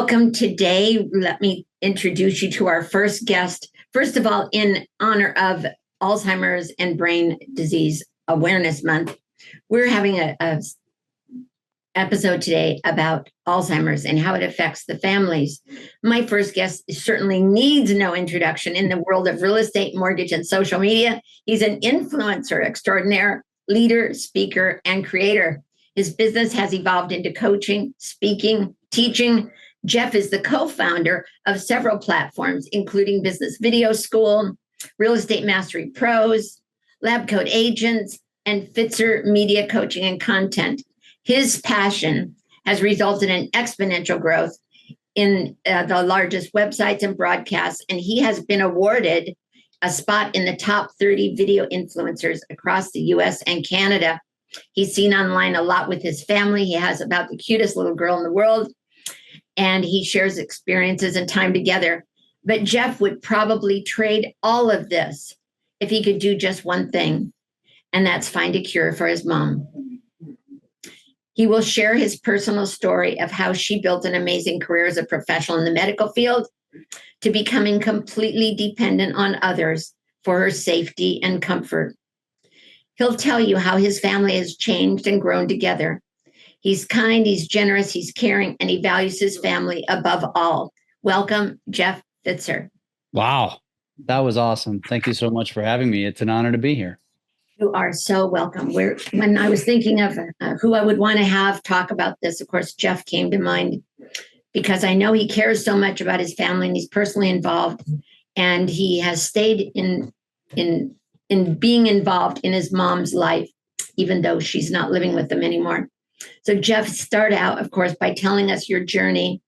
welcome today. Let me introduce you to our first guest. First of all, in honor of Alzheimer's and Brain Disease Awareness Month, we're having a episode today about Alzheimer's and how it affects the families. My first guest certainly needs no introduction in the world of real estate, mortgage, and social media. He's an influencer extraordinaire, leader, speaker, and creator. His business has evolved into coaching, speaking, teaching. Jeff is the co-founder of several platforms, including Business Video School, Real Estate Mastery Pros, Lab Coat Agents, and Pfitzer Media Coaching and Content. His passion has resulted in exponential growth in the largest websites and broadcasts, and he has been awarded a spot in the top 30 video influencers across the US and Canada. He's seen online a lot with his family. He has about the cutest little girl in the world, and he shares experiences and time together. But Jeff would probably trade all of this if he could do just one thing, and that's find a cure for his mom. He will share his personal story of how she built an amazing career as a professional in the medical field to becoming completely dependent on others for her safety and comfort. He'll tell you how his family has changed and grown together. He's kind, he's generous, he's caring, and he values his family above all. Welcome, Jeff Pfitzer. Wow, that was awesome. Thank you so much for having me. It's an honor to be here. You are so welcome. When I was thinking of who I would want to have talk about this, of course, Jeff came to mind because I know he cares so much about his family and he's personally involved, and he has stayed in being involved in his mom's life, even though she's not living with them anymore. So Jeff, start out, of course, by telling us your journey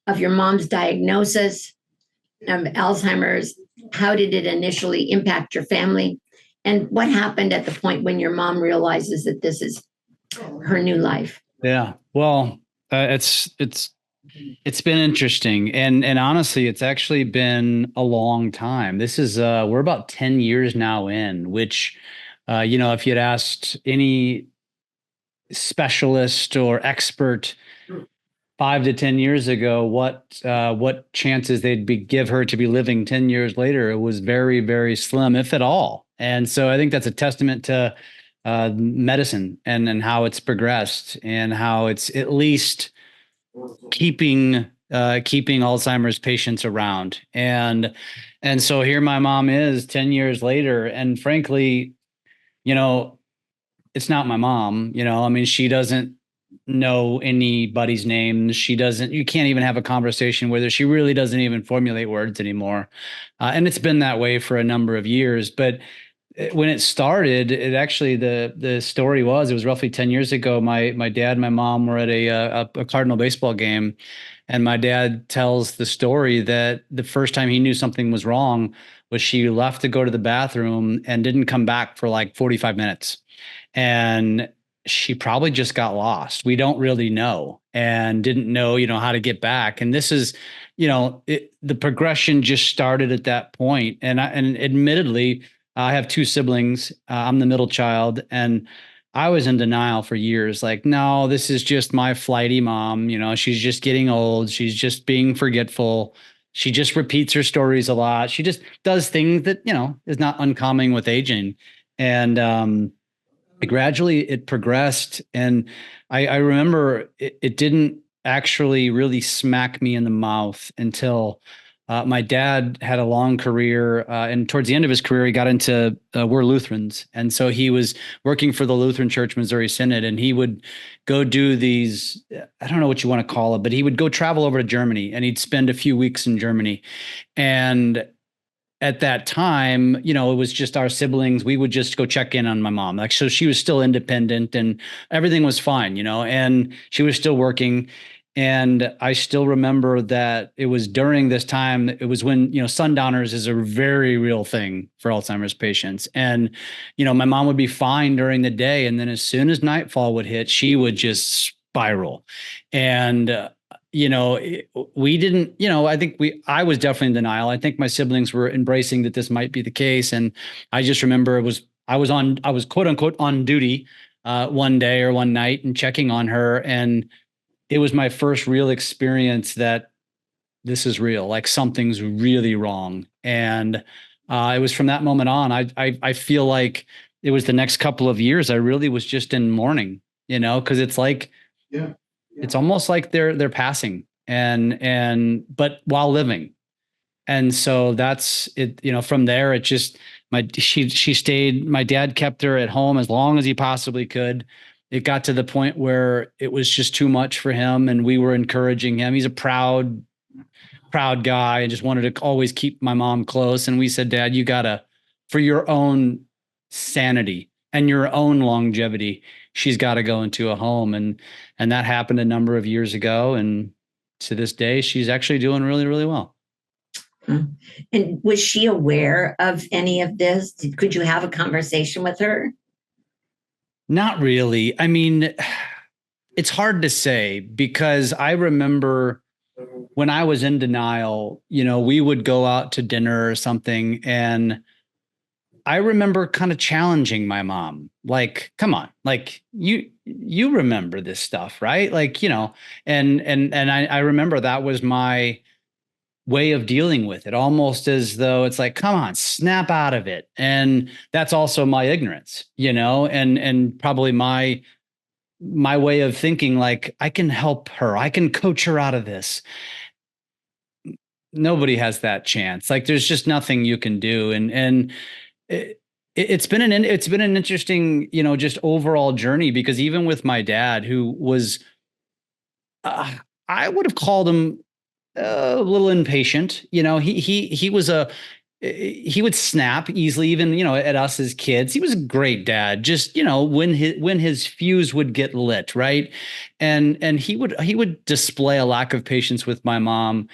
of your mom's diagnosis of Alzheimer's. How did it initially impact your family? And what happened at the point when your mom realizes that this is her new life? Yeah, well, it's been interesting, and honestly, it's actually been a long time. This is we're about 10 years now in, which if you'd asked any specialist or expert 5 to 10 years ago what chances they'd give her to be living 10 years later, it was very, very slim, if at all. And so I think that's a testament to medicine and how it's progressed and how it's at least keeping Alzheimer's patients around. And so here my mom is 10 years later. And frankly, it's not my mom, I mean, she doesn't know anybody's name. You can't even have a conversation with her. She really doesn't even formulate words anymore. And it's been that way for a number of years. But when it started, the story was, it was roughly 10 years ago. My dad and my mom were at a Cardinal baseball game. And my dad tells the story that the first time he knew something was wrong was she left to go to the bathroom and didn't come back for like 45 minutes. And she probably just got lost. We don't really know, and didn't know, how to get back. And this is, the progression just started at that point. And admittedly, I have two siblings. I'm the middle child, and I was in denial for years. Like, no, this is just my flighty mom. She's just getting old. She's just being forgetful. She just repeats her stories a lot. She just does things that, is not uncommon with aging. And, gradually it progressed. And I remember it didn't actually really smack me in the mouth until my dad had a long career. And towards the end of his career, he got into, we're Lutherans. And so he was working for the Lutheran Church Missouri Synod, and he would go do these, I don't know what you want to call it, but he would go travel over to Germany, and he'd spend a few weeks in Germany. And at that time, it was just our siblings. We would just go check in on my mom. Like, so she was still independent and everything was fine, and she was still working. And I still remember that it was during this time, it was when, sundowners is a very real thing for Alzheimer's patients. And, my mom would be fine during the day. And then as soon as nightfall would hit, she would just spiral. And, we didn't, I was definitely in denial. I think my siblings were embracing that this might be the case. And I just remember I was quote unquote on duty one day or one night and checking on her. And it was my first real experience that this is real, like something's really wrong. And it was from that moment on, I feel like it was the next couple of years, I really was just in mourning, cause it's like, it's almost like they're passing but while living. And so that's it, from there, it just, she stayed, my dad kept her at home as long as he possibly could. It got to the point where it was just too much for him. And we were encouraging him. He's a proud guy and just wanted to always keep my mom close. And we said, Dad, you gotta, for your own sanity and your own longevity, she's got to go into a home. And that happened a number of years ago. And to this day, she's actually doing really, really well. And was she aware of any of this? Could you have a conversation with her? Not really. I mean, it's hard to say because I remember when I was in denial, we would go out to dinner or something. And I remember kind of challenging my mom, like, come on, like you remember this stuff, right? Like, and I remember that was my way of dealing with it, almost as though it's like, come on, snap out of it. And that's also my ignorance, and probably my way of thinking, like, I can help her, I can coach her out of this. Nobody has that chance. Like, there's just nothing you can do. And it's been an interesting, just overall journey, because even with my dad, who was, I would have called him a little impatient. He was he would snap easily, even, at us as kids. He was a great dad, just, when his fuse would get lit. Right. And he would display a lack of patience with my mom.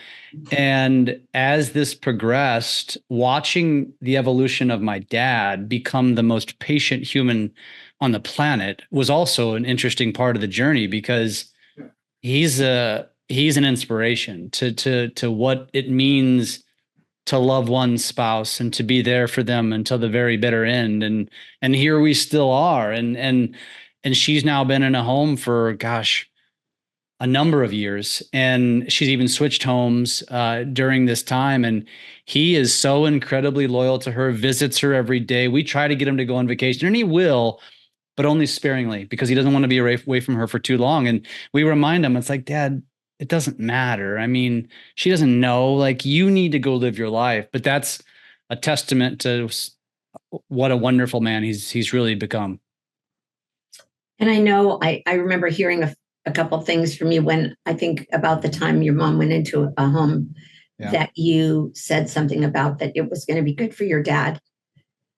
And as this progressed, watching the evolution of my dad become the most patient human on the planet was also an interesting part of the journey, because he's an inspiration to what it means to love one's spouse and to be there for them until the very bitter end. And here we still are. And she's now been in a home for, gosh, a number of years. And she's even switched homes during this time. And he is so incredibly loyal to her, visits her every day. We try to get him to go on vacation, and he will, but only sparingly, because he doesn't want to be away from her for too long. And we remind him, it's like, Dad, it doesn't matter. I mean, she doesn't know, like, you need to go live your life. But that's a testament to what a wonderful man he's really become. And I know I remember hearing a couple of things from you when I think about the time your mom went into a home, that you said something about that it was going to be good for your dad,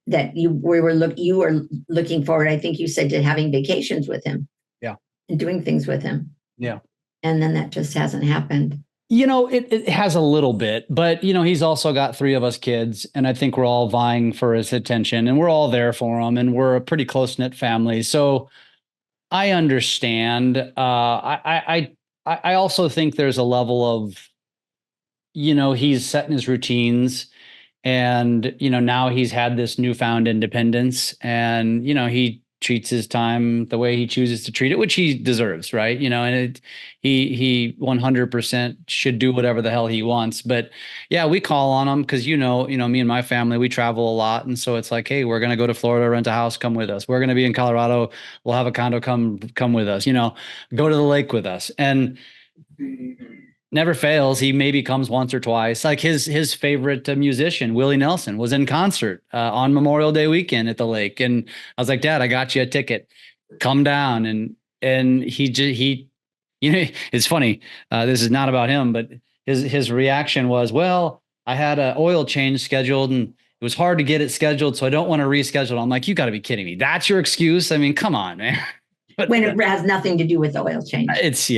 that you were looking forward, I think you said, to having vacations with him. Yeah. And doing things with him. Yeah. And then that just hasn't happened. It has a little bit, but, he's also got 3 of us kids, and I think we're all vying for his attention, and we're all there for him, and we're a pretty close-knit family. So I understand. I also think there's a level of, he's setting his routines, and, now he's had this newfound independence, and, he treats his time the way he chooses to treat it, which he deserves. Right. And he 100% should do whatever the hell he wants. But yeah, we call on him because, me and my family, we travel a lot. And so it's like, hey, we're going to go to Florida, rent a house, come with us. We're going to be in Colorado. We'll have a condo, come with us, go to the lake with us. And never fails. He maybe comes once or twice. Like his favorite musician, Willie Nelson, was in concert on Memorial Day weekend at the lake. And I was like, Dad, I got you a ticket. Come down. And he, it's funny. This is not about him, but his reaction was, well, I had an oil change scheduled and it was hard to get it scheduled, so I don't want to reschedule. I'm like, you got to be kidding me. That's your excuse? I mean, come on, man. But when it has nothing to do with oil change.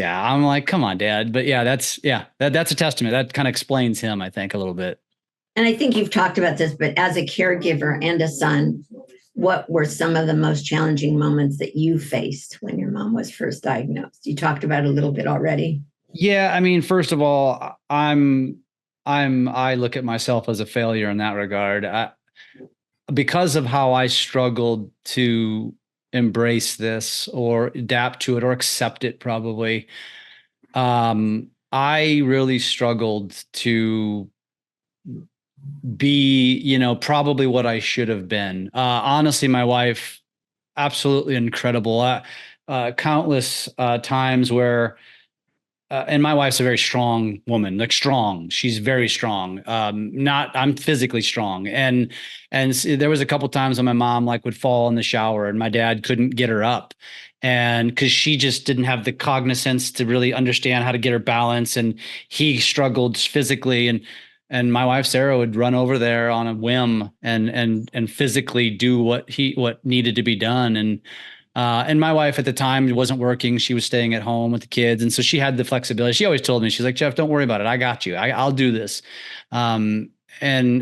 I'm like, come on, Dad. But yeah, that's a testament. That kind of explains him, I think, a little bit. And I think you've talked about this, but as a caregiver and a son, what were some of the most challenging moments that you faced when your mom was first diagnosed? You talked about it a little bit already. Yeah. I mean, first of all, I look at myself as a failure in that regard. Because of how I struggled to embrace this or adapt to it or accept it, probably. I really struggled to be, probably what I should have been. Honestly, my wife, absolutely incredible. Countless times where, and my wife's a very strong woman, like strong. She's very strong. I'm physically strong. And there was a couple times when my mom like would fall in the shower and my dad couldn't get her up. And cause she just didn't have the cognizance to really understand how to get her balance. And he struggled physically. And my wife, Sarah, would run over there on a whim and physically do what needed to be done. And my wife at the time wasn't working. She was staying at home with the kids. And so she had the flexibility. She always told me, she's like, Jeff, don't worry about it. I got you. I'll do this. And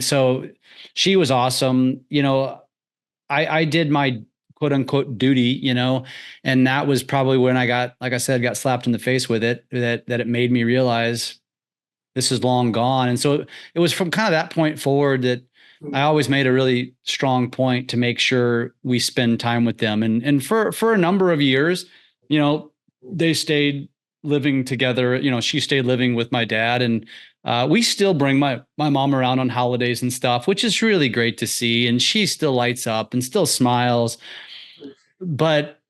so she was awesome. I did my quote unquote duty, and that was probably when I got, like I said, got slapped in the face with it, that it made me realize this is long gone. And so it was from kind of that point forward that I always made a really strong point to make sure we spend time with them. And for a number of years, they stayed living together. She stayed living with my dad, and we still bring my mom around on holidays and stuff, which is really great to see. And she still lights up and still smiles, but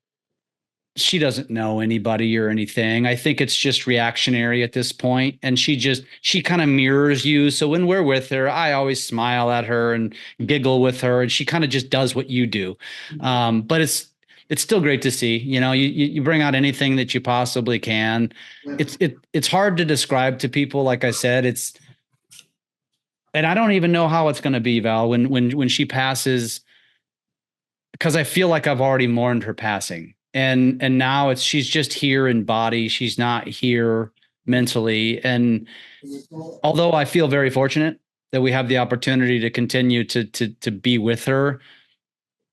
she doesn't know anybody or anything. I think it's just reactionary at this point. And she kind of mirrors you. So when we're with her, I always smile at her and giggle with her, and she kind of just does what you do. But it's still great to see, you bring out anything that you possibly can. It's hard to describe to people. Like I said, and I don't even know how it's going to be, Val, when she passes, because I feel like I've already mourned her passing. And now she's just here in body. She's not here mentally. And although I feel very fortunate that we have the opportunity to continue to be with her,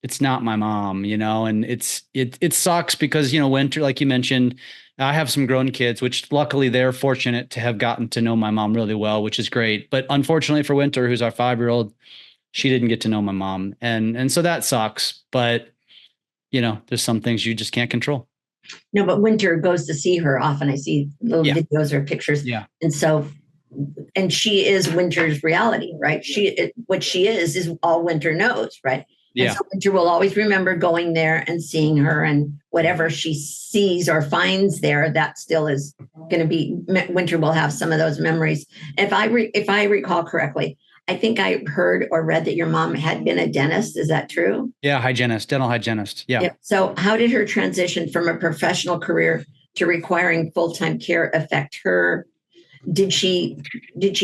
it's not my mom, and it sucks because, Winter, like you mentioned, I have some grown kids, which luckily they're fortunate to have gotten to know my mom really well, which is great. But unfortunately for Winter, who's our 5-year-old, she didn't get to know my mom. And so that sucks. But there's some things you just can't control. No, but Winter goes to see her often. I see little videos or pictures. Yeah. And she is Winter's reality, right? What she is all Winter knows, right? Yeah. And so Winter will always remember going there and seeing her, and whatever she sees or finds there, that still is going to be, Winter will have some of those memories. If I recall correctly, I think I heard or read that your mom had been a dentist. Is that true? Yeah, dental hygienist. Yeah. So how did her transition from a professional career to requiring full-time care affect her? Did she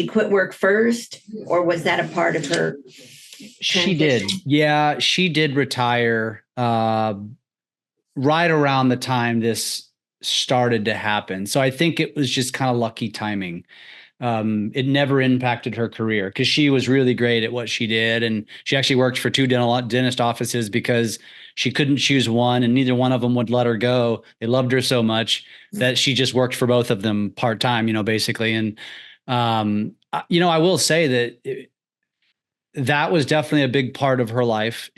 quit work first, or was that a part of her transition? She did. Yeah, she did retire right around the time this started to happen. So I think it was just kind of lucky timing. It never impacted her career because she was really great at what she did. And she actually worked for 2 dentist offices because she couldn't choose one, and neither one of them would let her go. They loved her so much that she just worked for both of them part-time, basically. And, I will say that that was definitely a big part of her life.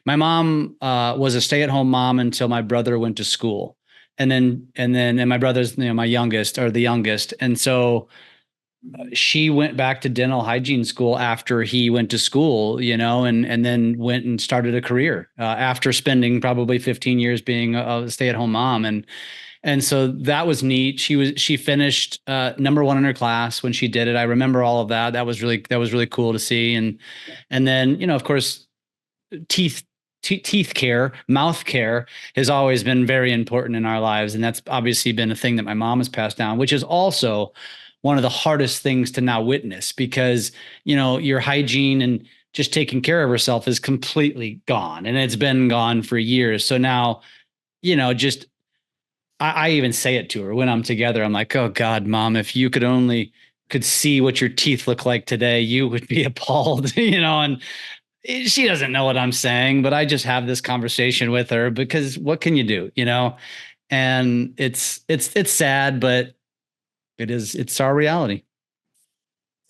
My mom was a stay-at-home mom until my brother went to school. And my brother's, my youngest or the youngest. And so she went back to dental hygiene school after he went to school, and then went and started a career after spending probably 15 years being a stay-at-home mom. And so that was neat. She finished number 1 in her class when she did it. I remember all of that. That was really cool to see. And then, of course, teeth care, mouth care has always been very important in our lives. And that's obviously been a thing that my mom has passed down, which is also one of the hardest things to now witness because, your hygiene and just taking care of herself is completely gone, and it's been gone for years. So now, I even say it to her when I'm together. I'm like, oh God, Mom, if you could see what your teeth look like today, you would be appalled, and she doesn't know what I'm saying, but I just have this conversation with her because what can you do, and it's sad, but it's our reality.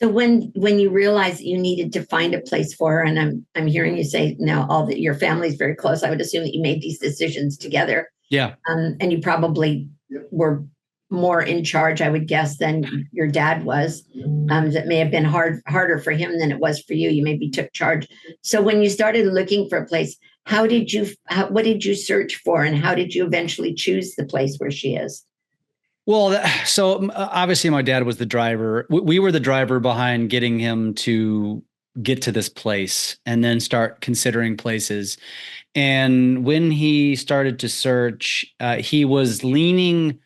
So when you realized you needed to find a place for her, and I'm hearing you say now your family's very close, I would assume that you made these decisions together. Yeah. And you probably were more in charge, I would guess, than your dad was. That may have been harder for him than it was for you. You maybe took charge. So when you started looking for a place, what did you search for, and how did you eventually choose the place where she is? Well, so obviously my dad was the driver. We were the driver behind getting him to get to this place and then start considering places. And when he started to search, he was leaning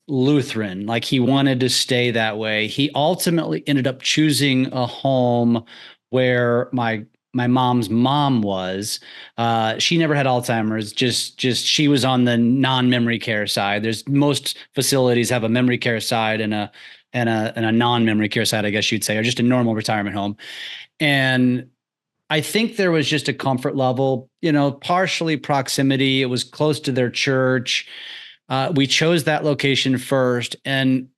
Lutheran, like he wanted to stay that way. He ultimately ended up choosing a home where my mom's mom was. She never had Alzheimer's. Just she was on the non-memory care side. There's most facilities have a memory care side and a non-memory care side, I guess you'd say, or just a normal retirement home. And I think there was just a comfort level, partially proximity. It was close to their church. We chose that location first, and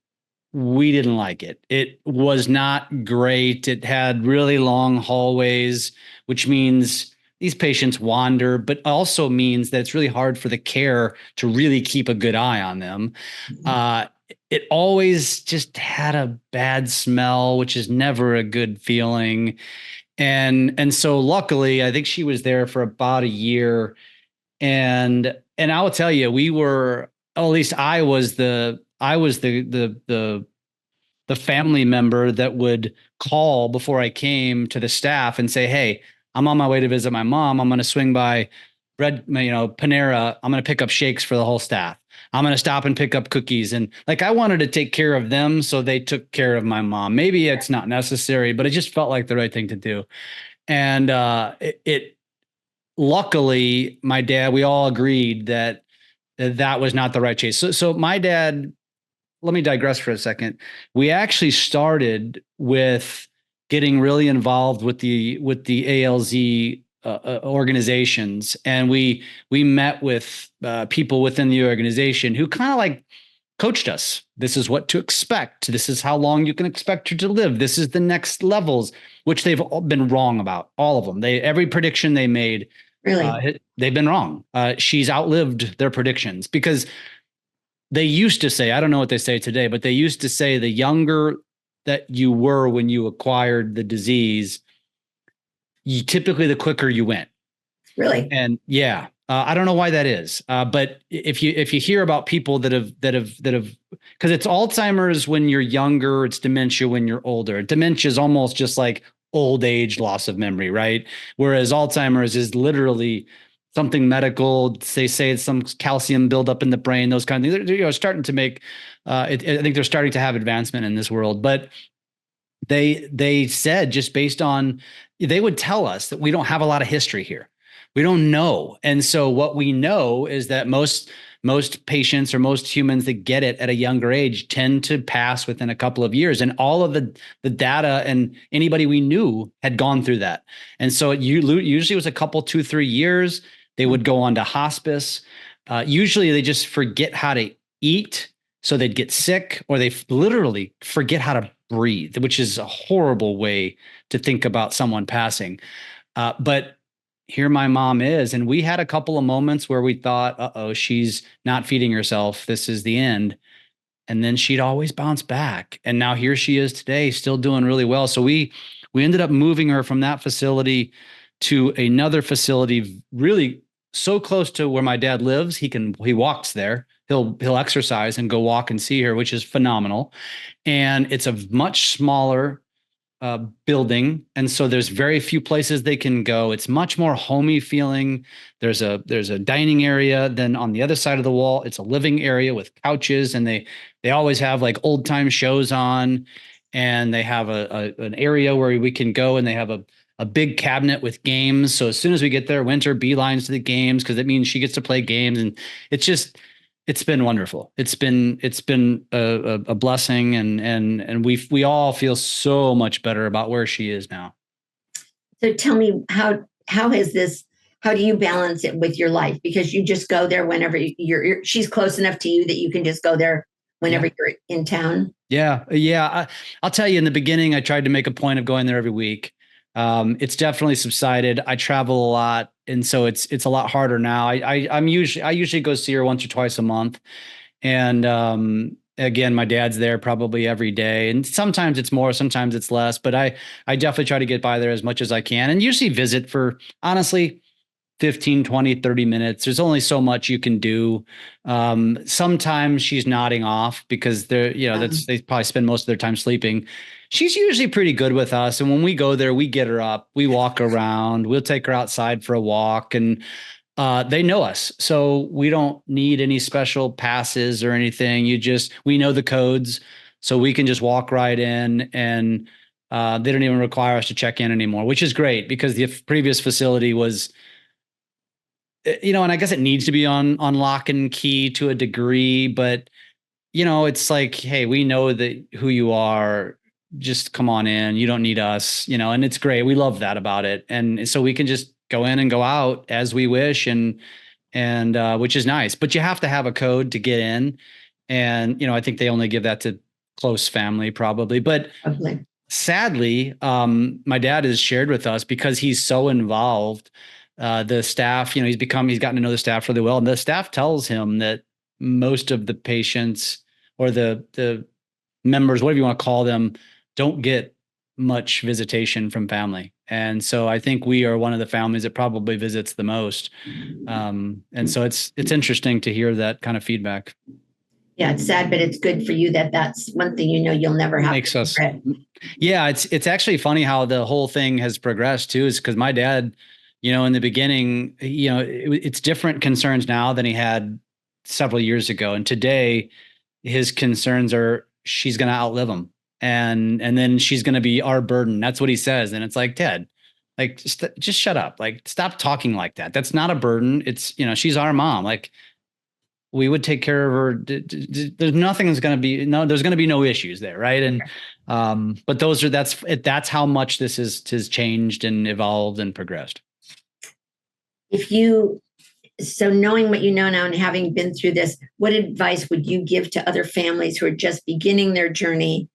we didn't like it. It was not great. It had really long hallways, which means these patients wander, but also means that it's really hard for the care to really keep a good eye on them. It always just had a bad smell, which is never a good feeling. And so luckily, I think she was there for about a year. And I will tell you, we were, at least I was the family member that would call before I came to the staff and say, "Hey, I'm on my way to visit my mom. I'm going to swing by Panera. I'm going to pick up shakes for the whole staff. I'm going to stop and pick up cookies." And like, I wanted to take care of them, so they took care of my mom. Maybe it's not necessary, but it just felt like the right thing to do. And luckily, my dad, we all agreed that was not the right choice. So my dad, let me digress for a second. We actually started with getting really involved with the ALZ organizations, and we met with people within the organization who kind of like coached us. This is what to expect. This is how long you can expect her to live. This is the next levels, which they've all been wrong about, all of them. Every prediction they made, Really? they've been wrong. She's outlived their predictions, because they used to say, I don't know what they say today, but they used to say the younger that you were when you acquired the disease, typically the quicker you went. Really? And yeah, I don't know why that is. But if you hear about people that have, because it's Alzheimer's when you're younger, it's dementia when you're older. Dementia is almost just like old age loss of memory, right? Whereas Alzheimer's is literally something medical. They say it's some calcium buildup in the brain, those kind of things. They're starting to make, I think they're starting to have advancement in this world. But they said, just based on, they would tell us that we don't have a lot of history here. We don't know. And so what we know is that most patients or most humans that get it at a younger age tend to pass within a couple of years. And all of the data and anybody we knew had gone through that. And so it usually was a couple, 2-3 years. They would go on to hospice. Usually they just forget how to eat, so they'd get sick, or they literally forget how to breathe, which is a horrible way to think about someone passing. But here my mom is, and we had a couple of moments where we thought, uh-oh, she's not feeding herself. This is the end. And then she'd always bounce back. And now here she is today, still doing really well. So we ended up moving her from that facility to another facility, really so close to where my dad lives. He walks there. He'll exercise and go walk and see her, which is phenomenal. And it's a much smaller building, and so there's very few places they can go. It's much more homey feeling. There's a dining area. Then on the other side of the wall, it's a living area with couches, and they always have like old time shows on, and they have an area where we can go, and they have a big cabinet with games. So as soon as we get there, Winter beelines to the games, because it means she gets to play games, and it's been wonderful. It's been a blessing, and we all feel so much better about where she is now. So tell me, how do you balance it with your life? Because you just go there whenever she's close enough to you that you can just go there whenever you're in town. Yeah. I'll tell you, in the beginning, I tried to make a point of going there every week. It's definitely subsided. I travel a lot, and so it's a lot harder now. I usually go see her once or twice a month, and again, my dad's there probably every day, and sometimes it's more, sometimes it's less, but I definitely try to get by there as much as I can, and usually visit for, honestly, 15, 20, 30 minutes. There's only so much you can do. Sometimes she's nodding off because they probably spend most of their time sleeping. She's usually pretty good with us. And when we go there, we get her up, we walk around, we'll take her outside for a walk, and they know us. So we don't need any special passes or anything. We know the codes, so we can just walk right in, and they don't even require us to check in anymore, which is great because the previous facility was, and I guess it needs to be on lock and key to a degree, but it's like, hey, we know that who you are. Just come on in. You don't need us, and it's great. We love that about it. And so we can just go in and go out as we wish, and which is nice, but you have to have a code to get in. And, I think they only give that to close family probably, but sadly, my dad has shared with us, because he's so involved, the staff, he's gotten to know the staff really well. And the staff tells him that most of the patients, or the members, whatever you want to call them, don't get much visitation from family. And so I think we are one of the families that probably visits the most. And so it's interesting to hear that kind of feedback. Yeah, it's sad, but it's good for you that that's one thing you'll never have. Makes us. Yeah, it's actually funny how the whole thing has progressed too, is because my dad, in the beginning, it's different concerns now than he had several years ago. And today his concerns are she's going to outlive him. And then she's going to be our burden. That's what he says. And it's like, Ted, like, just shut up. Like, stop talking like that. That's not a burden. It's, she's our mom. Like, we would take care of her. There's there's going to be no issues there. Right. And, but that's how much this has changed and evolved and progressed. So knowing what you know now and having been through this, what advice would you give to other families who are just beginning their journey,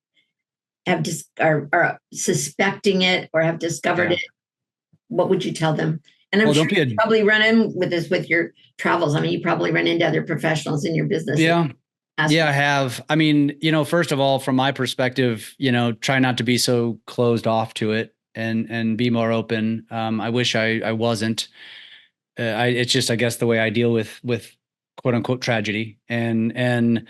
are suspecting it or have discovered it? What would you tell them? And I'm sure you probably run in with this with your travels. I mean, you probably run into other professionals in your business. Yeah. Yeah, I have. I mean, first of all, from my perspective, try not to be so closed off to it, and be more open. I wish I wasn't. It's just, I guess, the way I deal with quote unquote tragedy. And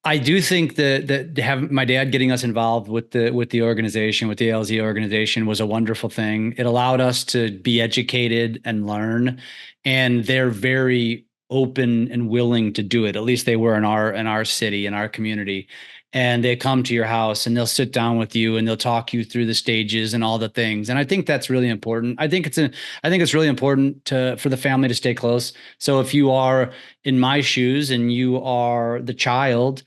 I do think that have my dad getting us involved with the organization, with the ALZ organization, was a wonderful thing. It allowed us to be educated and learn, and they're very open and willing to do it. At least they were in our city, in our community. And they come to your house and they'll sit down with you and they'll talk you through the stages and all the things. And I think that's really important. I think it's really important for the family to stay close. So if you are in my shoes and you are the child,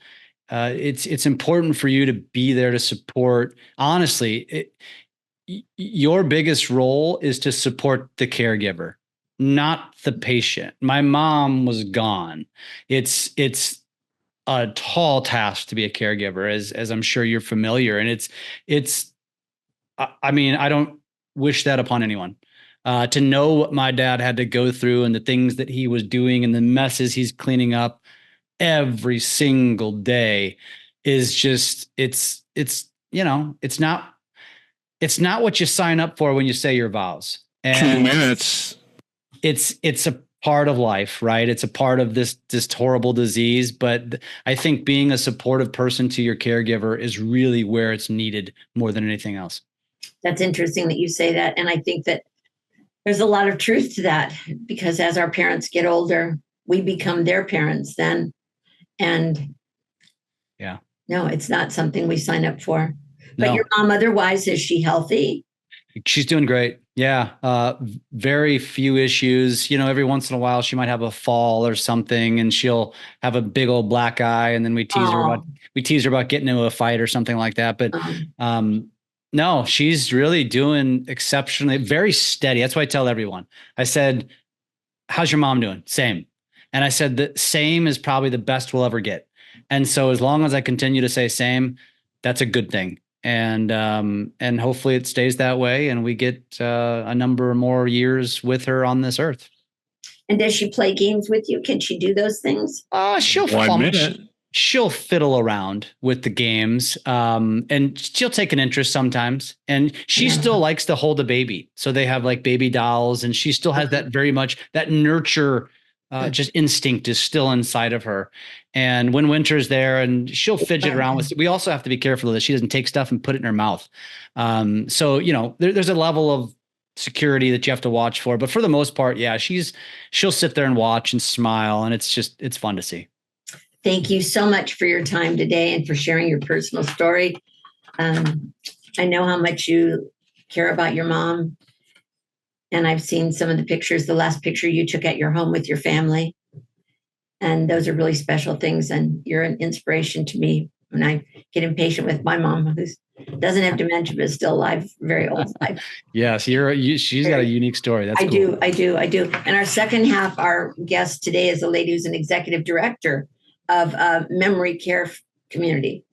it's important for you to be there to support. Honestly, your biggest role is to support the caregiver, not the patient. My mom was gone. It's a tall task to be a caregiver, as I'm sure you're familiar. And I mean, I don't wish that upon anyone. To know what my dad had to go through and the things that he was doing and the messes he's cleaning up every single day is just, it's not what you sign up for when you say your vows. And 2 minutes. It's a part of life, right? It's a part of this horrible disease. But I think being a supportive person to your caregiver is really where it's needed more than anything else. That's interesting that you say that. And I think that there's a lot of truth to that, because as our parents get older, we become their parents then. And yeah, no, it's not something we sign up for. But no. Your mom, otherwise, is she healthy? She's doing great. Yeah. Very few issues. Every once in a while she might have a fall or something and she'll have a big old black eye, and then we tease her about getting into a fight or something like that. But no, she's really doing exceptionally, very steady. That's why I tell everyone. I said, how's your mom doing? Same. And I said the same is probably the best we'll ever get. And so as long as I continue to say same, that's a good thing. And hopefully it stays that way and we get a number more years with her on this earth. And does she play games with you? Can she do those things? She'll she'll fiddle around with the games, and she'll take an interest sometimes. And she still likes to hold a baby. So they have like baby dolls, and she still has that very much that nurture, just instinct is still inside of her. And when Winter's there, and she'll fidget around with, we also have to be careful that she doesn't take stuff and put it in her mouth. So, there's a level of security that you have to watch for, but for the most part, yeah, she'll sit there and watch and smile, and it's fun to see. Thank you so much for your time today and for sharing your personal story. I know how much you care about your mom, and I've seen some of the pictures, the last picture you took at your home with your family, and those are really special things, and you're an inspiration to me when I get impatient with my mom, who doesn't have dementia, but is still alive, very old. Yes, she's got a unique story. That's cool. I do. And our second half, our guest today is a lady who's an executive director of a memory care community.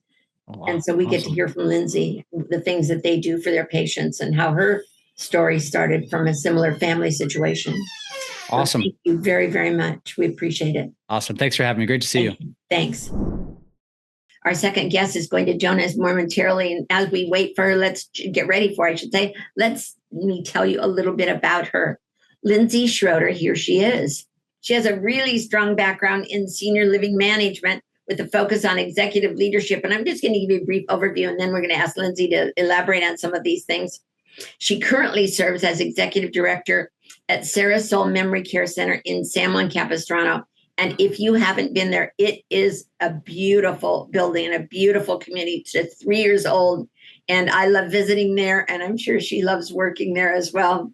Oh, wow. And so we get to hear from Lindsay the things that they do for their patients and how her story started from a similar family situation. Awesome. So thank you very, very much. We appreciate it. Awesome. Thanks for having me. Great to see you. Thanks. Our second guest is going to join us momentarily. And as we wait for her, let's get ready for, I should say, let me tell you a little bit about her. Lindsay Schroeder, here she is. She has a really strong background in senior living management with a focus on executive leadership. And I'm just going to give you a brief overview, and then we're going to ask Lindsay to elaborate on some of these things. She currently serves as executive director at Sarah Soul Memory Care Center in San Juan Campus, Toronto. And if you haven't been there, it is a beautiful building and a beautiful community. It's just 3 years old, and I love visiting there, and I'm sure she loves working there as well.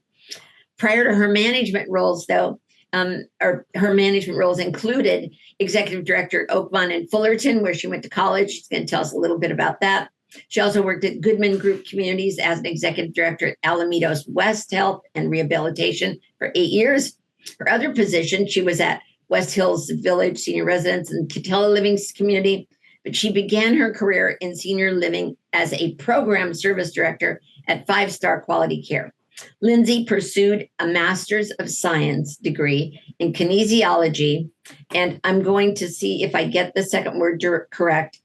Prior to her management roles, though, her management roles included executive director at Oakmont and Fullerton, where she went to college. She's going to tell us a little bit about that. She also worked at Goodman Group Communities as an executive director at Alamitos West Health and Rehabilitation for 8 years. Her other position, she was at West Hills Village Senior Residence and Catella Living Community, but she began her career in senior living as a program service director at 5-Star Quality Care. Lindsay pursued a Master's of Science degree in kinesiology, and I'm going to see if I get the second word correct.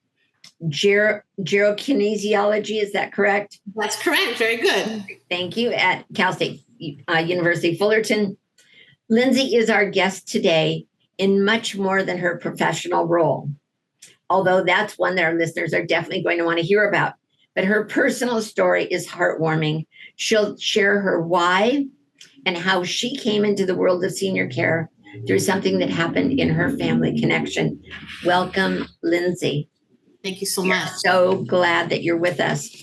Gerokinesiology, is that correct? That's correct. Very good. Thank you. At Cal State University Fullerton. Lindsay is our guest today in much more than her professional role, although that's one that our listeners are definitely going to want to hear about. But her personal story is heartwarming. She'll share her why and how she came into the world of senior care through something that happened in her family connection. Welcome, Lindsay. Thank you so much. So glad that you're with us.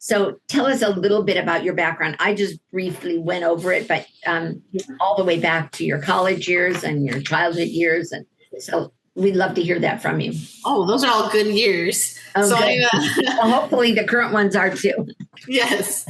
So tell us a little bit about your background. I just briefly went over it, but all the way back to your college years and your childhood years. And so we'd love to hear that from you. Oh, those are all good years. Oh, so good. Well, hopefully the current ones are too. Yes.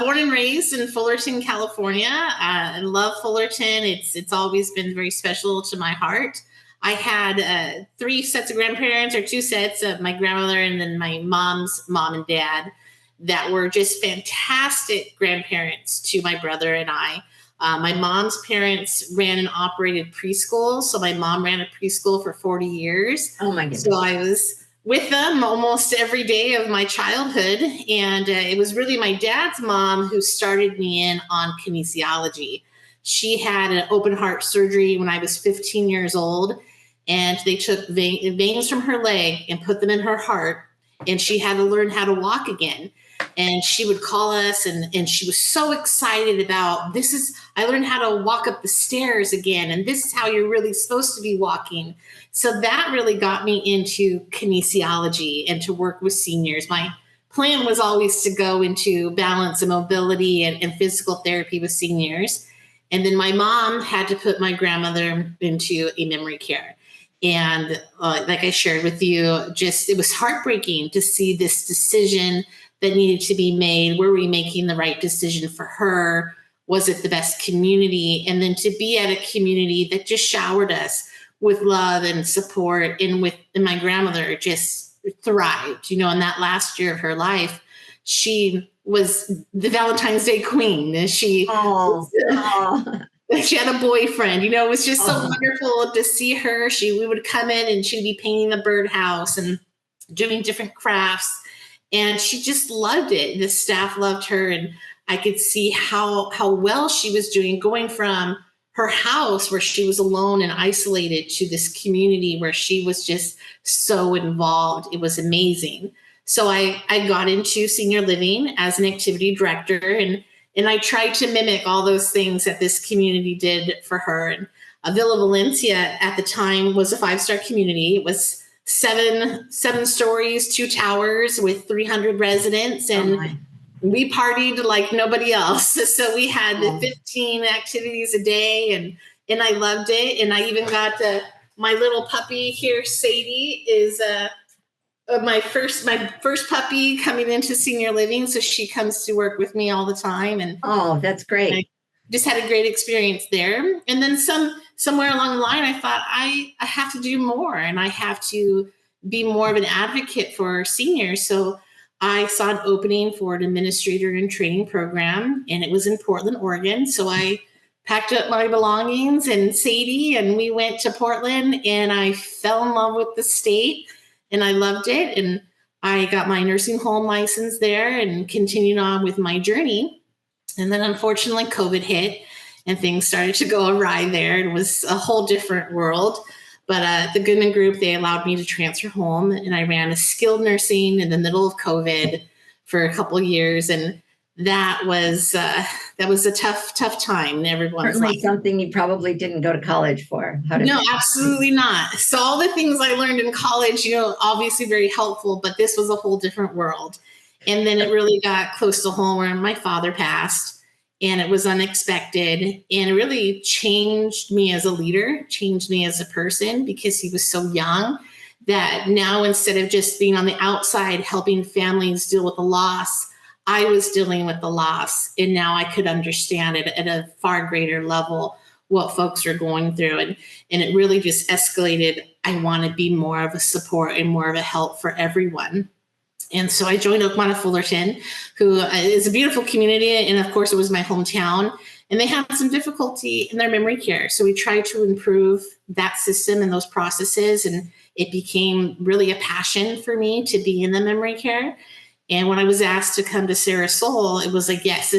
Born and raised in Fullerton, California. I love Fullerton. It's always been very special to my heart. I had 3 sets of grandparents, or 2 sets of my grandmother and then my mom's mom and dad, that were just fantastic grandparents to my brother and I. My mom's parents ran and operated preschool. So my mom ran a preschool for 40 years. Oh my goodness. So I was with them almost every day of my childhood. And it was really my dad's mom who started me in on kinesiology. She had an open heart surgery when I was 15 years old. And they took veins from her leg and put them in her heart. And she had to learn how to walk again. And she would call us, and she was so excited about, I learned how to walk up the stairs again, and this is how you're really supposed to be walking. So that really got me into kinesiology and to work with seniors. My plan was always to go into balance and mobility and physical therapy with seniors. And then my mom had to put my grandmother into a memory care. And like I shared with you, it was heartbreaking to see this decision that needed to be made. Were we making the right decision for her? Was it the best community? And then to be at a community that just showered us with love and support, and my grandmother just thrived. In that last year of her life, she was the Valentine's Day queen. She She had a boyfriend. It was just so Oh. wonderful to see her. We would come in and she'd be painting the birdhouse and doing different crafts. And she just loved it. The staff loved her. And I could see how well she was doing, going from her house where she was alone and isolated to this community where she was just so involved. It was amazing. So I got into senior living as an activity director, and I tried to mimic all those things that this community did for her. And Villa Valencia at the time was a 5-star community. It was seven stories, 2 towers with 300 residents. And we partied like nobody else. So we had 15 activities a day, and I loved it. And I even got my little puppy here, Sadie, is my first puppy coming into senior living. So she comes to work with me all the time. And that's great. I just had a great experience there. And then somewhere along the line, I thought I have to do more, and I have to be more of an advocate for seniors. So I saw an opening for an administrator and training program, and it was in Portland, Oregon. So I packed up my belongings and Sadie, and we went to Portland, and I fell in love with the state, and I loved it. And I got my nursing home license there and continued on with my journey. And then unfortunately, COVID hit and things started to go awry there. It was a whole different world. But the Goodman Group, they allowed me to transfer home, and I ran a skilled nursing in the middle of COVID for a couple of years. And that was a tough time in everyone's Certainly life. something you probably didn't go to college for. No, absolutely not. So all the things I learned in college, obviously very helpful, but this was a whole different world. And then it really got close to home where my father passed. And it was unexpected, and it really changed me as a leader, changed me as a person, because he was so young that now, instead of just being on the outside helping families deal with the loss, I was dealing with the loss. And now I could understand it at a far greater level, what folks are going through. And it really just escalated. I want to be more of a support and more of a help for everyone. And so I joined Oakmont Fullerton, who is a beautiful community. And of course, it was my hometown. And they had some difficulty in their memory care. So we tried to improve that system and those processes. And it became really a passion for me to be in the memory care. And when I was asked to come to Sarah Soul, it was like, yes,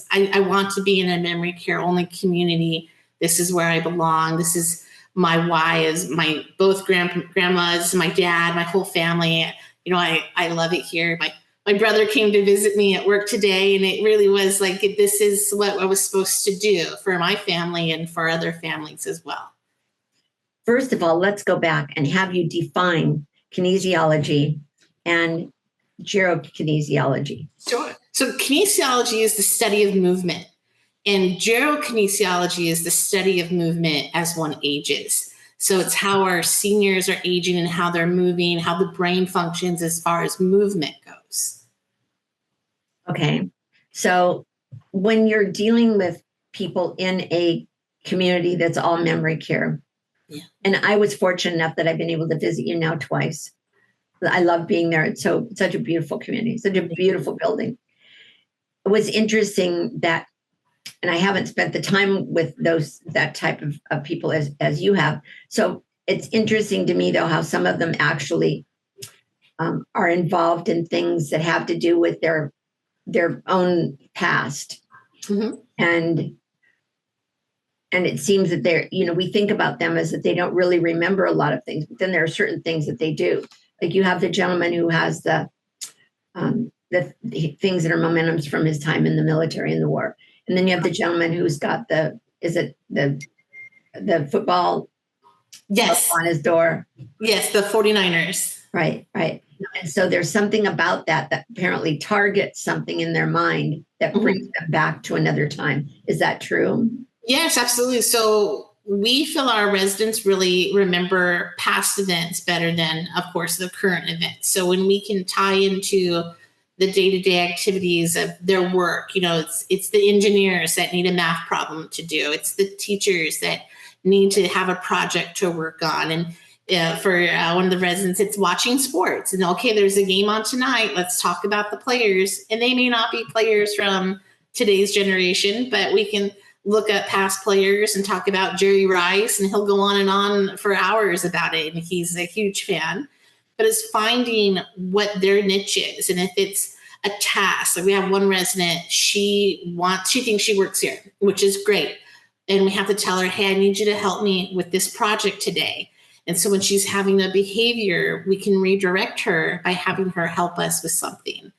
I want to be in a memory care only community. This is where I belong. This is my why, is my both grandmas, my dad, my whole family. I love it here. My brother came to visit me at work today, and it really was like, this is what I was supposed to do for my family and for other families as well. First of all, let's go back and have you define kinesiology and gerokinesiology. Sure. So kinesiology is the study of movement, and gerokinesiology is the study of movement as one ages. So it's how our seniors are aging and how they're moving, how the brain functions as far as movement goes. Okay. So when you're dealing with people in a community that's all memory care, and I was fortunate enough that I've been able to visit you now twice. I love being there. It's such a beautiful community, such a beautiful building. It was interesting that, and I haven't spent the time with that type of people as you have. So it's interesting to me, though, how some of them actually are involved in things that have to do with their own past. Mm-hmm. And it seems that we think about them as that they don't really remember a lot of things, but then there are certain things that they do. Like you have the gentleman who has the things that are momentums from his time in the military in the war. And then you have the gentleman who's got the football on his door? Yes, the 49ers. Right. And so there's something about that apparently targets something in their mind that brings them back to another time. Is that true? Yes, absolutely. So we feel our residents really remember past events better than, of course, the current events. So when we can tie into the day-to-day activities of their work, it's the engineers that need a math problem to do. It's the teachers that need to have a project to work on. And for one of the residents, it's watching sports. And okay, there's a game on tonight. Let's talk about the players. And they may not be players from today's generation, but we can look at past players and talk about Jerry Rice, and he'll go on and on for hours about it. And he's a huge fan. But it's finding what their niche is. And if it's a task, like we have one resident, she thinks she works here, which is great. And we have to tell her, hey, I need you to help me with this project today. And so when she's having a behavior, we can redirect her by having her help us with something.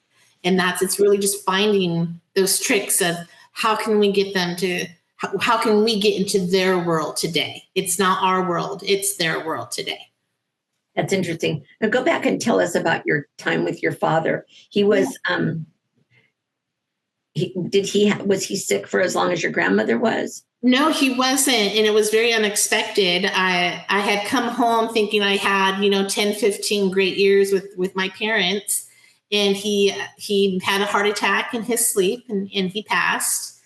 And it's really just finding those tricks of how can we get into their world today? It's not our world, it's their world today. That's interesting. Now go back and tell us about your time with your father. He was, was he sick for as long as your grandmother was? No, he wasn't. And it was very unexpected. I had come home thinking I had, 10, 15 great years with my parents. And he had a heart attack in his sleep and he passed.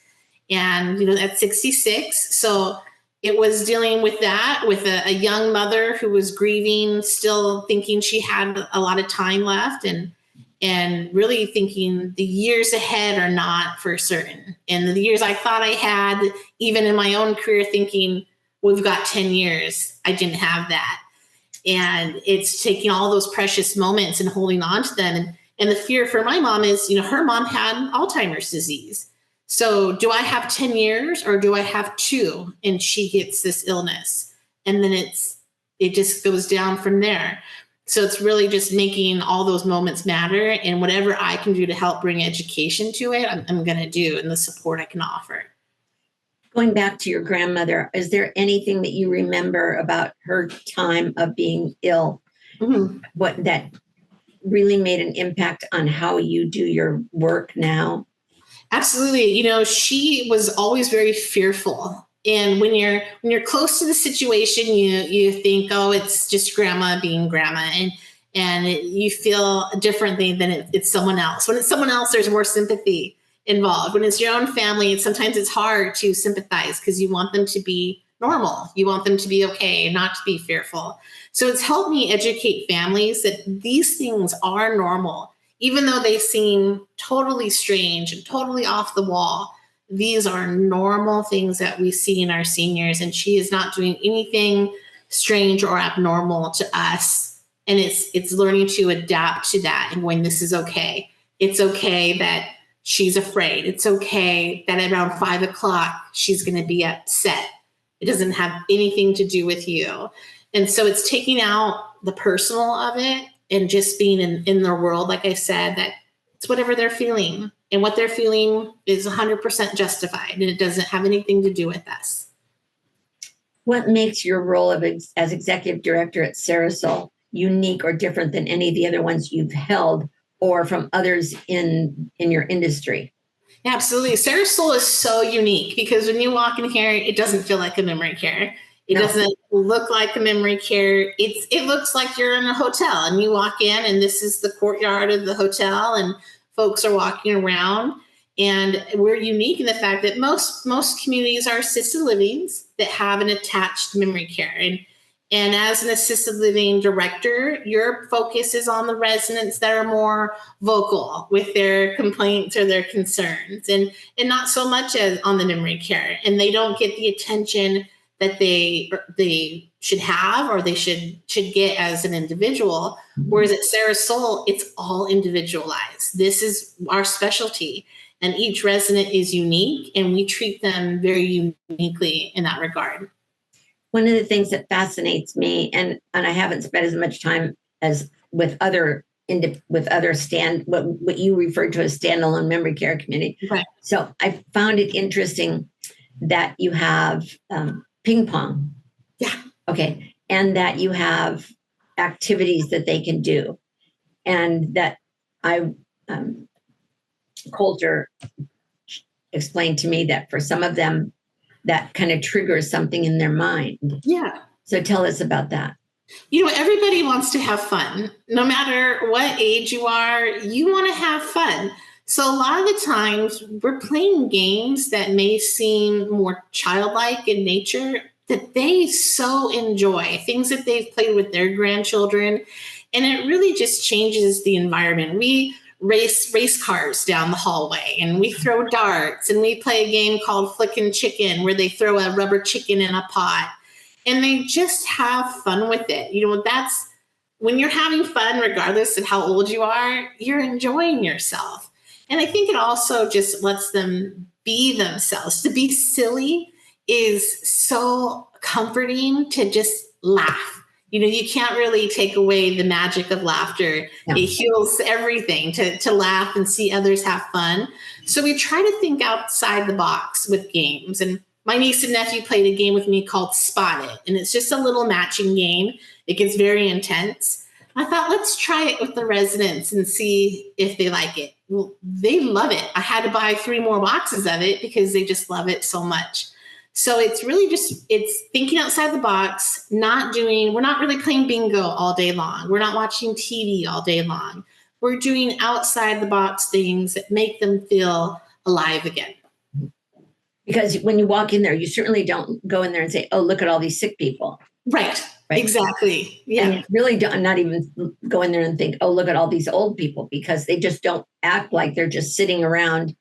And, at 66. So it was dealing with that, with a young mother who was grieving, still thinking she had a lot of time left and really thinking the years ahead are not for certain. And the years I thought I had, even in my own career, thinking we've got 10 years, I didn't have that. And it's taking all those precious moments and holding on to them. And the fear for my mom is, her mom had Alzheimer's disease. So do I have 10 years or do I have 2 and she gets this illness? And then it just goes down from there. So it's really just making all those moments matter, and whatever I can do to help bring education to it, I'm going to do, and the support I can offer. Going back to your grandmother, is there anything that you remember about her time of being ill? Mm-hmm. What that really made an impact on how you do your work now? Absolutely. She was always very fearful. And when you're close to the situation, you think, oh, it's just grandma being grandma. And you feel differently than it's someone else. When it's someone else, there's more sympathy involved. When it's your own family, sometimes it's hard to sympathize because you want them to be normal. You want them to be okay, not to be fearful. So it's helped me educate families that these things are normal. Even though they seem totally strange and totally off the wall, these are normal things that we see in our seniors, and she is not doing anything strange or abnormal to us. And it's learning to adapt to that and when this is okay. It's okay that she's afraid. It's okay that around 5 o'clock, she's going to be upset. It doesn't have anything to do with you. And so it's taking out the personal of it and just being in their world, like I said, that it's whatever they're feeling. And what they're feeling is 100% justified, and it doesn't have anything to do with us. What makes your role as executive director at Sarasol unique or different than any of the other ones you've held or from others in your industry? Yeah, absolutely. Sarasol is so unique because when you walk in here, it doesn't feel like a memory care. It doesn't look like a memory care. It looks like you're in a hotel, and you walk in, and this is the courtyard of the hotel, and folks are walking around. And we're unique in the fact that most communities are assisted livings that have an attached memory care. And as an assisted living director, your focus is on the residents that are more vocal with their complaints or their concerns, and not so much as on the memory care. And they don't get the attention that they should have or they should get as an individual. Whereas at Sarasol, it's all individualized. This is our specialty, and each resident is unique, and we treat them very uniquely in that regard. One of the things that fascinates me, and I haven't spent as much time as with other what you referred to as standalone memory care community. Right. So I found it interesting that you have ping pong. Yeah. Okay. And that you have activities that they can do. And that Coulter explained to me that for some of them, that kind of triggers something in their mind. Yeah. So tell us about that. Everybody wants to have fun. No matter what age you are, you want to have fun. So a lot of the times we're playing games that may seem more childlike in nature that they so enjoy, things that they've played with their grandchildren. And it really just changes the environment. We race cars down the hallway, and we throw darts, and we play a game called Flickin' Chicken where they throw a rubber chicken in a pot, and they just have fun with it. That's when you're having fun, regardless of how old you are, you're enjoying yourself. And I think it also just lets them be themselves. To be silly is so comforting, to just laugh. You can't really take away the magic of laughter. No. It heals everything to laugh and see others have fun. So we try to think outside the box with games. And my niece and nephew played a game with me called Spot It. And it's just a little matching game. It gets very intense. I thought, let's try it with the residents and see if they like it. Well, they love it. I had to buy 3 more boxes of it because they just love it so much. So it's really it's thinking outside the box, we're not really playing bingo all day long. We're not watching TV all day long. We're doing outside the box things that make them feel alive again. Because when you walk in there, you certainly don't go in there and say, oh, look at all these sick people. Right. Exactly. Yeah. And you really don't, not even go in there and think, oh, look at all these old people, because they just don't act like they're just sitting around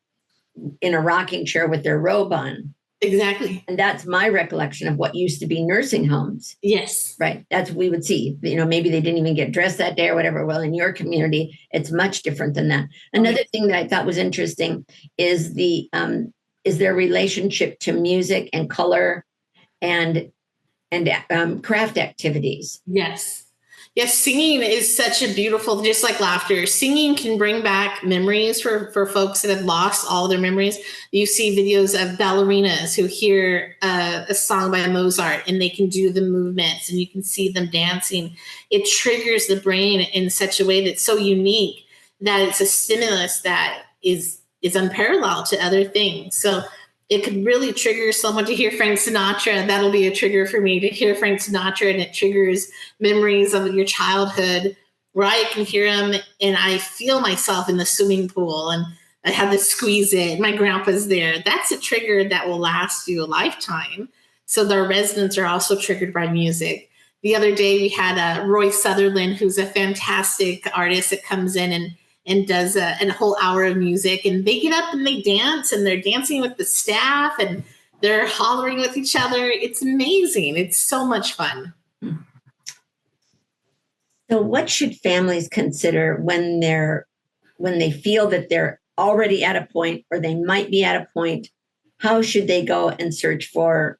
in a rocking chair with their robe on. Exactly. And that's my recollection of what used to be nursing homes. Yes. Right. That's what we would see. Maybe they didn't even get dressed that day or whatever. Well, in your community, it's much different than that. Another thing that I thought was interesting is their relationship to music and color and craft activities. Yes. Yes, singing is such a beautiful, just like laughter, singing can bring back memories for folks that have lost all their memories. You see videos of ballerinas who hear a song by Mozart and they can do the movements and you can see them dancing. It triggers the brain in such a way that's so unique that it's a stimulus that is unparalleled to other things. So it could really trigger someone to hear Frank Sinatra. That'll be a trigger for me to hear Frank Sinatra, and it triggers memories of your childhood where I can hear him and I feel myself in the swimming pool and I have to squeeze it. My grandpa's there. That's a trigger that will last you a lifetime. So the residents are also triggered by music. The other day we had Roy Sutherland, who's a fantastic artist that comes in and does a whole hour of music, and they get up and they dance, and they're dancing with the staff and they're hollering with each other. It's amazing. It's so much fun. So what should families consider when they feel that they're already at a point or they might be at a point? How should they go and search for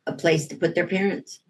a place to put their parents?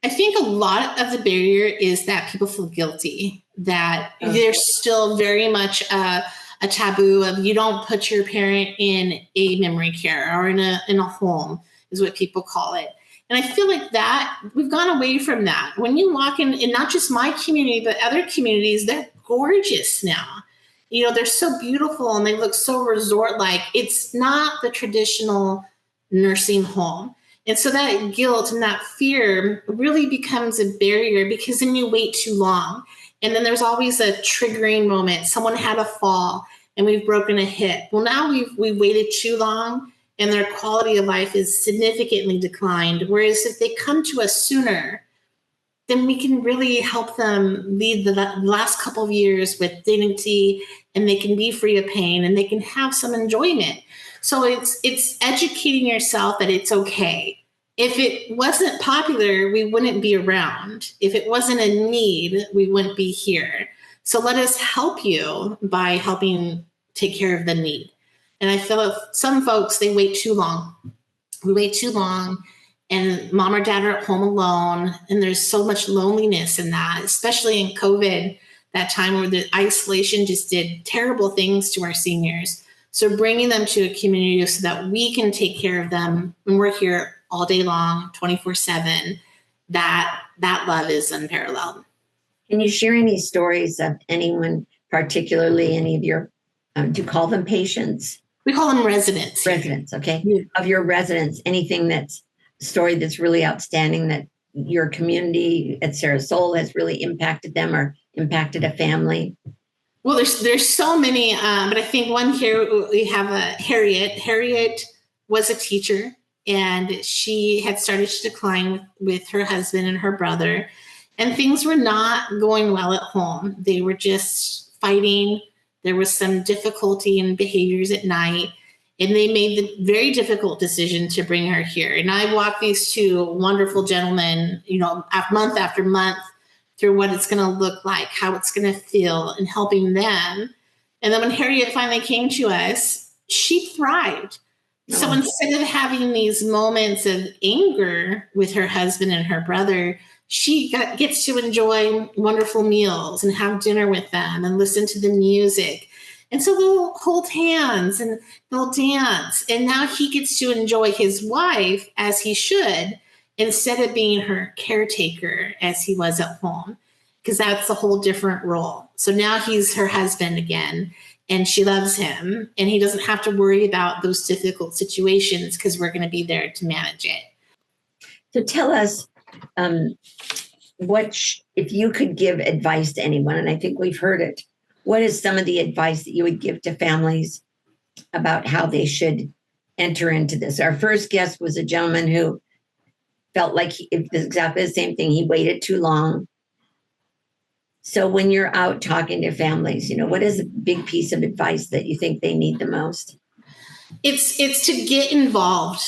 I think a lot of the barrier is that people feel guilty, that there's still very much a taboo of you don't put your parent in a memory care or in a home is what people call it. And I feel like that we've gone away from that. When you walk in, and not just my community, but other communities, they're gorgeous now. They're so beautiful and they look so resort-like. It's not the traditional nursing home. And so that guilt and that fear really becomes a barrier because then you wait too long. And then there's always a triggering moment. Someone had a fall and we've broken a hip. Well, now we've waited too long and their quality of life is significantly declined. Whereas if they come to us sooner, then we can really help them lead the last couple of years with dignity, and they can be free of pain and they can have some enjoyment. So it's educating yourself that it's okay. If it wasn't popular, we wouldn't be around. If it wasn't a need, we wouldn't be here. So let us help you by helping take care of the need. And I feel like some folks, they wait too long. We wait too long, and mom or dad are at home alone, and there's so much loneliness in that, especially in COVID, that time where the isolation just did terrible things to our seniors. So bringing them to a community so that we can take care of them when we're here all day long, 24/7, that love is unparalleled. Can you share any stories of anyone, particularly any of your, do you call them patients? We call them residents. Residents, okay. Yeah. Of your residents, anything that's a story that's really outstanding that your community at Sarah Soul has really impacted them or impacted a family? Well, there's so many, but I think one here we have Harriet. Harriet was a teacher, and she had started to decline with her husband and her brother, and things were not going well at home. They were just fighting. There was some difficulty in behaviors at night, and they made the very difficult decision to bring her here. And I walked these two wonderful gentlemen, month after month through what it's going to look like, how it's going to feel, and helping them. And then when Harriet finally came to us, she thrived. So instead of having these moments of anger with her husband and her brother, she gets to enjoy wonderful meals and have dinner with them and listen to the music. And so they'll hold hands and they'll dance. And now he gets to enjoy his wife as he should, instead of being her caretaker as he was at home, because that's a whole different role. So now he's her husband again, and she loves him, and he doesn't have to worry about those difficult situations because we're going to be there to manage it. So tell us, if you could give advice to anyone, and I think we've heard it, what is some of the advice that you would give to families about how they should enter into this? Our first guest was a gentleman who felt like it was exactly the same thing. He waited too long. So when you're out talking to families, what is a big piece of advice that you think they need the most? It's to get involved.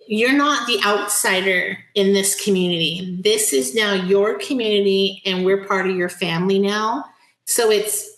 You're not the outsider in this community. This is now your community, and we're part of your family now. So it's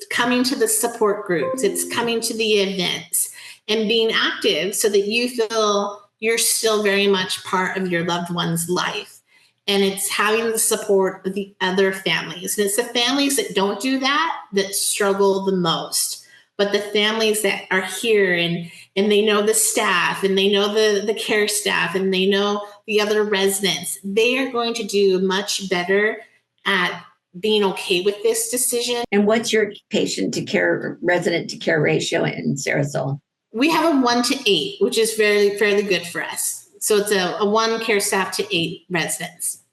coming to the support groups. It's coming to the events and being active so that you feel you're still very much part of your loved one's life. And it's having the support of the other families. And it's the families that don't do that struggle the most. But the families that are here and they know the staff, and they know the care staff, and they know the other residents, they are going to do much better at being okay with this decision. And what's your resident to care ratio in Sarasol? We have a 1-to-8, which is fairly good for us. So it's a 1 care staff to 8 residents.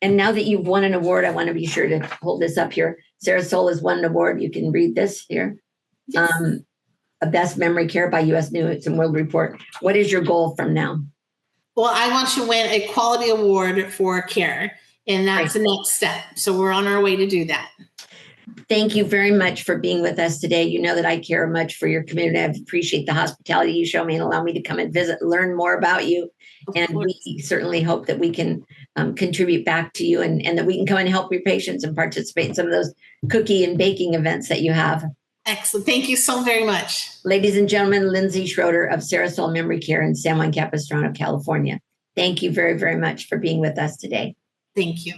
And now that you've won an award, I want to be sure to hold this up here. Sarasol has won an award. You can read this here. Yes. A Best Memory Care by U.S. News and World Report. What is your goal from now? Well, I want to win a quality award for care, and that's the next step. So we're on our way to do that. Thank you very much for being with us today. You know that I care much for your community. I appreciate the hospitality you show me and allow me to come and visit, learn more about you. And we certainly hope that we can contribute back to you and that we can come and help your patients and participate in some of those cookie and baking events that you have. Excellent. Thank you so very much. Ladies and gentlemen, Lindsay Schroeder of Sarasol Memory Care in San Juan Capistrano, California. Thank you very, very much for being with us today. Thank you.